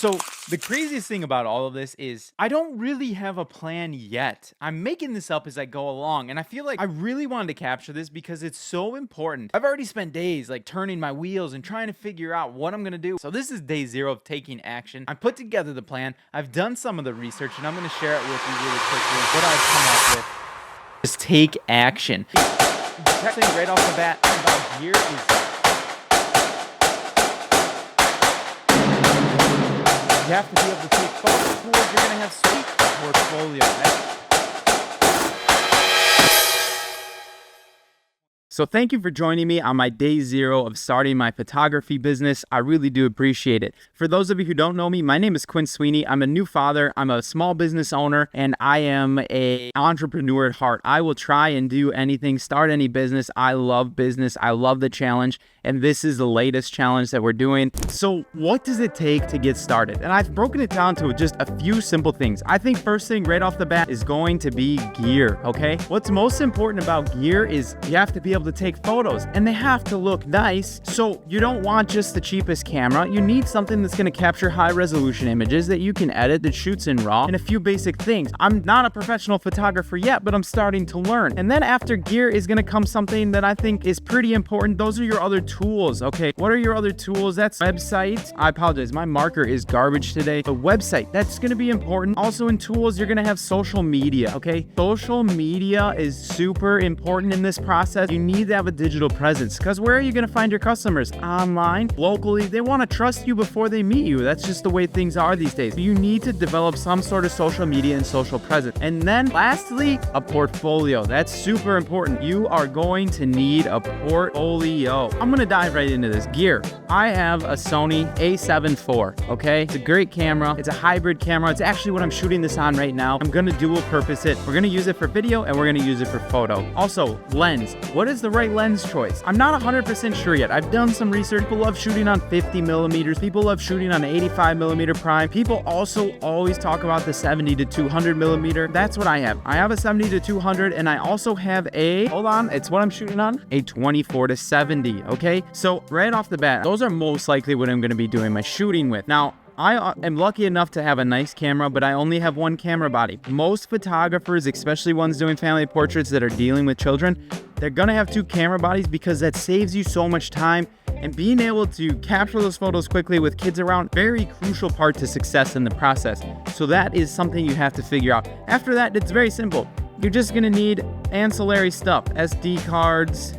So the craziest thing about all of this is I don't really have a plan yet. I'm making this up as I go along, and I feel like I really wanted to capture this because it's so important. I've already spent days like turning my wheels and trying to figure out what I'm gonna do. So this is day 0 of taking action. I put together the plan. I've done some of the research, and I'm gonna share it with you really quickly. What I've come up with is take action. The thing right off the bat about gear is you have to be able to take photo tools. You're going to have sweet portfolio, right? So thank you for joining me on my day 0 of starting my photography business. I really do appreciate it. For those of you who don't know me, my name is Quinn Sweeney. I'm a new father. I'm a small business owner, and I am an entrepreneur at heart. I will try and do anything, start any business. I love business. I love the challenge, and this is the latest challenge that we're doing. So what does it take to get started? And I've broken it down to just a few simple things. I think first thing right off the bat is going to be gear, okay? What's most important about gear is you have to be able to take photos, and they have to look nice. So you don't want just the cheapest camera. You need something that's going to capture high resolution images that you can edit, that shoots in RAW, and a few basic things. I'm not a professional photographer yet, but I'm starting to learn. And then after gear is going to come something that I think is pretty important. Those are your other tools, okay? What are your other tools? That's websites. I apologize, my marker is garbage today. A website, that's going to be important. Also in tools, you're going to have social media, okay? Social media is super important in this process. You need to have a digital presence, because where are you going to find your customers? Online, locally. They want to trust you before they meet you. That's just the way things are these days. You need to develop some sort of social media and social presence. And then lastly, a portfolio. That's super important. You are going to need a portfolio. I'm going to dive right into this. Gear. I have a Sony a7 IV, okay? It's a great camera. It's a hybrid camera. It's actually what I'm shooting this on right now. I'm going to dual purpose it. We're going to use it for video, and we're going to use it for photo. Also, lens. What is the right lens choice? I'm not 100% sure yet. I've done some research. People love shooting on 50 millimeters. People love shooting on 85 millimeter prime. People also always talk about the 70 to 200 millimeter. That's what I have. I have a 70 to 200, and I also have a, hold on, it's what I'm shooting on, a 24 to 70, okay? So right off the bat, those are most likely what I'm going to be doing my shooting with. Now, I am lucky enough to have a nice camera, but I only have one camera body. Most photographers, especially ones doing family portraits that are dealing with children, they're gonna have 2 camera bodies because that saves you so much time. And being able to capture those photos quickly with kids around, very crucial part to success in the process. So that is something you have to figure out. After that, it's very simple. You're just gonna need ancillary stuff, SD cards,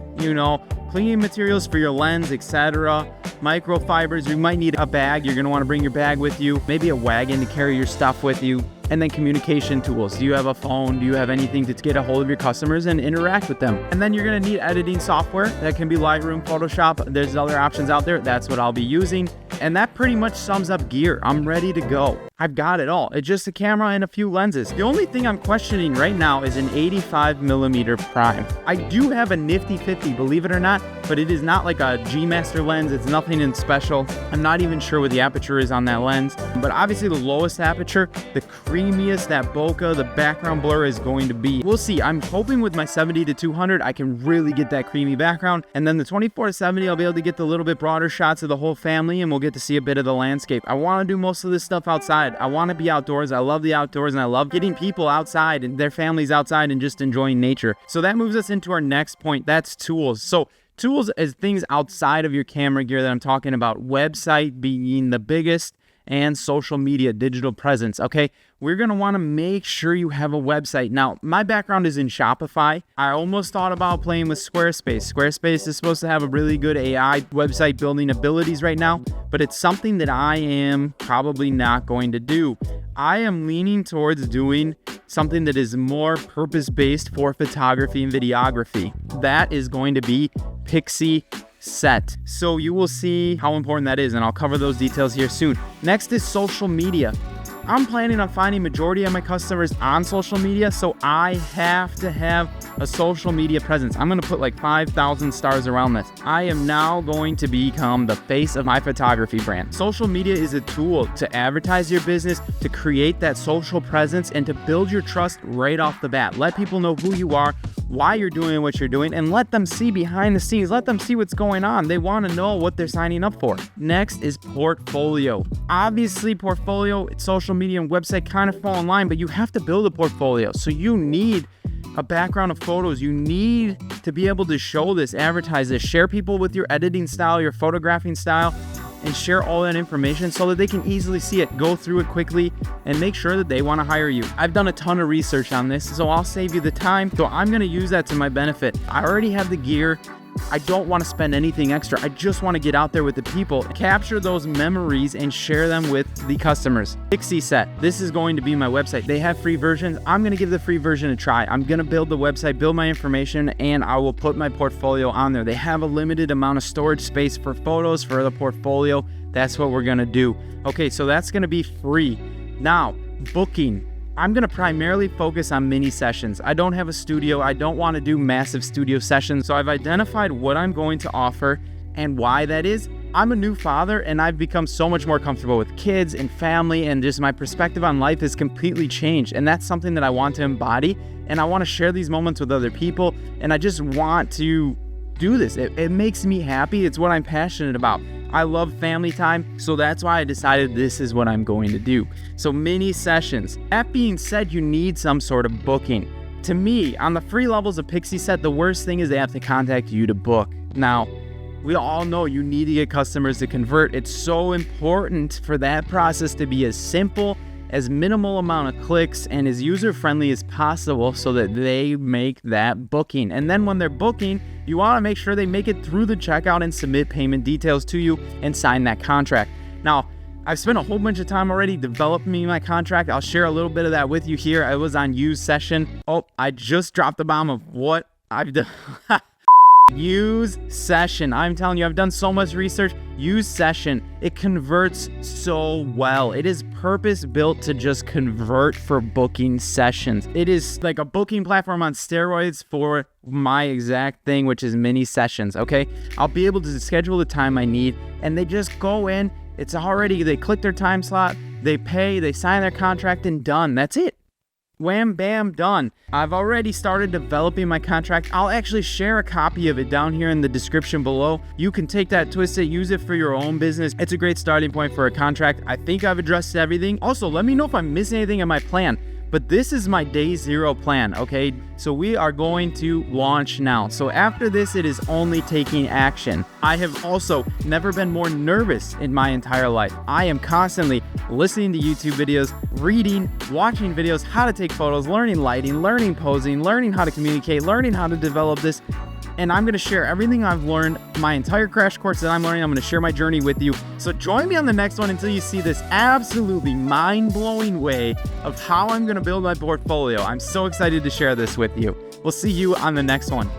cleaning materials for your lens, etc. Microfibers. You might need a bag. You're going to want to bring your bag with you. Maybe a wagon to carry your stuff with you. And then communication tools. Do you have a phone? Do you have anything to get a hold of your customers and interact with them? And then you're going to need editing software. That can be Lightroom, Photoshop. There's other options out there. That's what I'll be using. And that pretty much sums up gear. I'm ready to go. I've got it all. It's just a camera and a few lenses. The only thing I'm questioning right now is an 85 millimeter prime. I do have a nifty 50, believe it or not, but it is not like a G Master lens. It's nothing in special. I'm not even sure what the aperture is on that lens, but obviously the lowest aperture, the creamiest that bokeh, the background blur is going to be. We'll see. I'm hoping with my 70 to 200, I can really get that creamy background. And then the 24 to 70, I'll be able to get the little bit broader shots of the whole family, and we'll get to see a bit of the landscape. I want to do most of this stuff outside. I want to be outdoors. I love the outdoors, and I love getting people outside and their families outside and just enjoying nature. So that moves us into our next point. That's tools. So tools is things outside of your camera gear that I'm talking about. Website being the biggest, and social media, digital presence, okay? We're gonna wanna make sure you have a website. Now, my background is in Shopify. I almost thought about playing with Squarespace. Squarespace is supposed to have a really good AI website building abilities right now, but it's something that I am probably not going to do. I am leaning towards doing something that is more purpose-based for photography and videography. That is going to be Pixieset. So you will see how important that is, and I'll cover those details here soon. Next is social media. I'm planning on finding majority of my customers on social media, so I have to have a social media presence. I'm going to put like 5,000 stars around this. I am now going to become the face of my photography brand. Social media is a tool to advertise your business, to create that social presence, and to build your trust right off the bat. Let people know who you are, why you're doing what you're doing, and let them see behind the scenes. Let them see what's going on. They want to know what they're signing up for. Next is portfolio. Obviously, portfolio, social media, and website kind of fall in line, but you have to build a portfolio. So you need a background of photos. You need to be able to show this, advertise this, share people with your editing style, your photographing style, and share all that information so that they can easily see it, go through it quickly, and make sure that they want to hire you. I've done a ton of research on this, so I'll save you the time. So I'm going to use that to my benefit. I already have the gear. I don't want to spend anything extra. I just want to get out there with the people, capture those memories, and share them with the customers. Pixieset, this is going to be my website. They have free versions. I'm going to give the free version a try. I'm going to build the website, build my information, and I will put my portfolio on there. They have a limited amount of storage space for photos for the portfolio. That's what we're going to do. Okay, so that's going to be free. Now, booking. I'm going to primarily focus on mini sessions. I don't have a studio. I don't want to do massive studio sessions. So I've identified what I'm going to offer and why that is. I'm a new father and I've become so much more comfortable with kids and family, and just my perspective on life has completely changed. And that's something that I want to embody, and I want to share these moments with other people, and I just want to do this. It makes me happy. It's what I'm passionate about. I love family time, so that's why I decided this is what I'm going to do. So mini sessions. That being said, you need some sort of booking. To me, on the free levels of Pixieset, the worst thing is they have to contact you to book. Now, we all know you need to get customers to convert. It's so important for that process to be as simple, as minimal amount of clicks, and as user-friendly as possible so that they make that booking. And then when they're booking, you want to make sure they make it through the checkout and submit payment details to you and sign that contract. Now, I've spent a whole bunch of time already developing my contract. I'll share a little bit of that with you here. I was on Use Session. Oh, I just dropped the bomb of what I've done. Use Session. I'm telling you, I've done so much research. Use Session. It converts so well. It is purpose built to just convert for booking sessions. It is like a booking platform on steroids for my exact thing, which is mini sessions. Okay, I'll be able to schedule the time I need, and they just go in. It's already, they click their time slot, they pay, they sign their contract, and done. That's it. Wham, bam, done. I've already started developing my contract. I'll actually share a copy of it down here in the description below. You can take that, twist it, use it for your own business. It's a great starting point for a contract. I think I've addressed everything. Also, let me know if I'm missing anything in my plan. But this is my day zero plan, okay? So we are going to launch now. So after this, it is only taking action. I have also never been more nervous in my entire life. I am constantly listening to YouTube videos, reading, watching videos, how to take photos, learning lighting, learning posing, learning how to communicate, learning how to develop this. And I'm going to share everything I've learned, my entire crash course that I'm learning. I'm going to share my journey with you. So join me on the next one until you see this absolutely mind-blowing way of how I'm going to build my portfolio. I'm so excited to share this with you. We'll see you on the next one.